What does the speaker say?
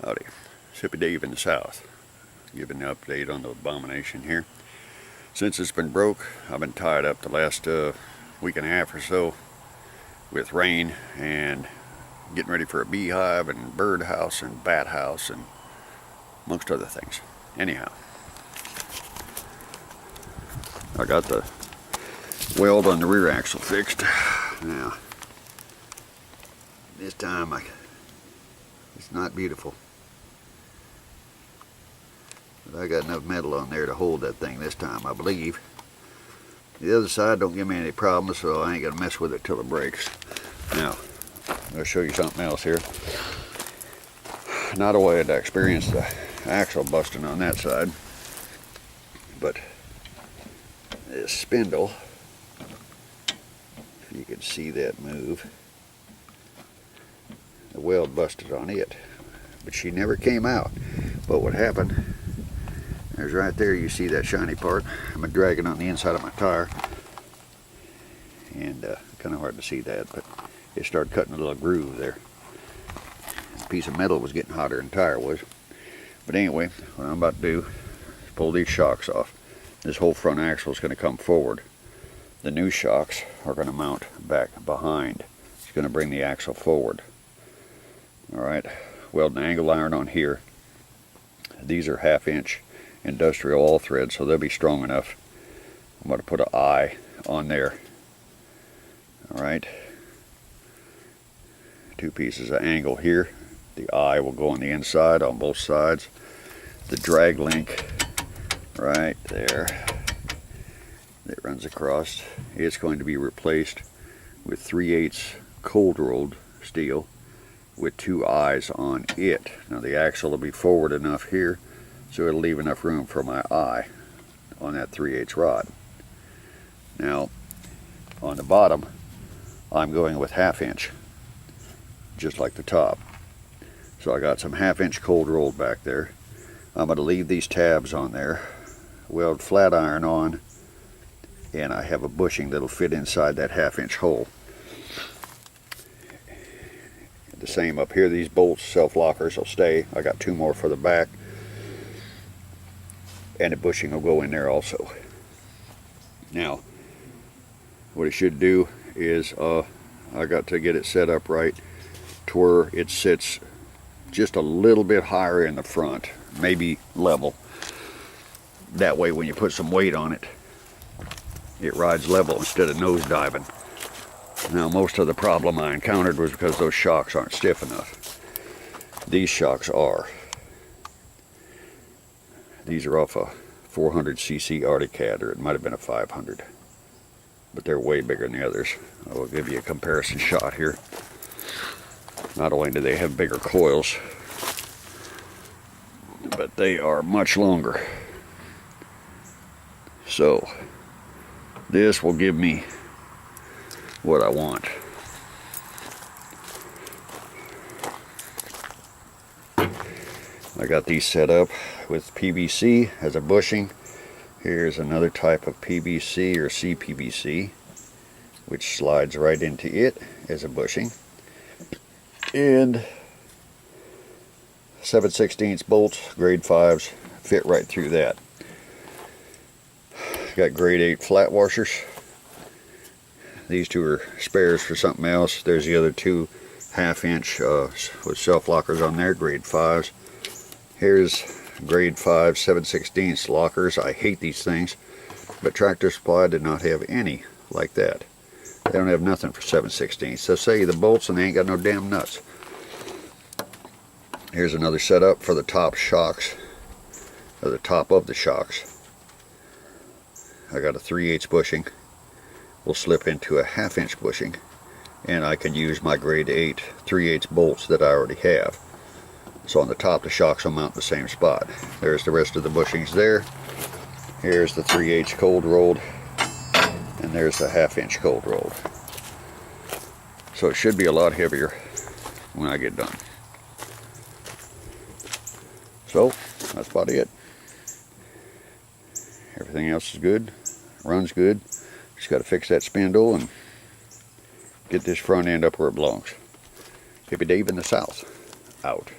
Howdy, Sippy Dave in the South, giving an update on the Abomination here. Since it's been broke, I've been tied up the last week and a half or so with rain and getting ready for a beehive and bird house and bat house and amongst other things. Anyhow, I got the weld on the rear axle fixed. Now, this time it's not beautiful. But I got enough metal on there to hold that thing this time, I believe. The other side don't give me any problems, so I ain't gonna mess with it till it breaks. Now, I'll show you something else here. Not only had I experienced the axle busting on that side, but this spindle, if you can see that move, the weld busted on it, but she never came out. But what happened, there's right there, you see that shiny part. I'm dragging on the inside of my tire, and kind of hard to see that, but it started cutting a little groove there. A piece of metal was getting hotter than the tire was. But anyway, what I'm about to do is pull these shocks off. This whole front axle is going to come forward. The new shocks are going to mount back behind. It's going to bring the axle forward. Alright, weld an angle iron on here. These are 1/2 inch industrial all thread, so they'll be strong enough. I'm going to put an eye on there. Alright, 2 pieces of angle here. The eye will go on the inside on both sides. The drag link right there that runs across, it's going to be replaced with 3/8 cold rolled steel with 2 eyes on it. Now the axle will be forward enough here so it'll leave enough room for my eye on that 3/8 rod. Now on the bottom I'm going with 1/2 inch, just like the top. So I got some 1/2 inch cold rolled back there. I'm going to leave these tabs on there, weld flat iron on, and I have a bushing that'll fit inside that 1/2 inch hole. The same up here, these bolts, self-lockers, will stay. I got 2 more for the back, and the bushing will go in there also. Now, what it should do is I got to get it set up right to where it sits just a little bit higher in the front, maybe level. That way when you put some weight on it, it rides level instead of nose diving. Now most of the problem I encountered was because those shocks aren't stiff enough. These shocks are. These are off a 400cc Arctic, or it might have been a 500. But they're way bigger than the others. I will give you a comparison shot here. Not only do they have bigger coils, but they are much longer. So this will give me what I want. I got these set up with PVC as a bushing. Here's another type of PVC or CPVC, which slides right into it as a bushing. And 7/16 bolts, grade 5s, fit right through that. Got grade 8 flat washers. These 2 are spares for something else. There's the other 2 1/2 inch with self-lockers on there, grade 5s. Here's grade 5 7/16 lockers. I hate these things, but Tractor Supply did not have any like that. They don't have nothing for 7/16. So say the bolts and they ain't got no damn nuts. Here's another setup for the top shocks, or the top of the shocks. I got a 3/8 bushing. Will slip into a 1/2 inch bushing, and I can use my grade 8 3/8 bolts that I already have. So on the top, the shocks will mount in the same spot. There's the rest of the bushings there. Here's the 3/8 cold rolled, and there's the 1/2 inch cold rolled. So it should be a lot heavier when I get done. So that's about it. Everything else is good, runs good. Just got to fix that spindle and get this front end up where it belongs. Hippie Dave in the South, out.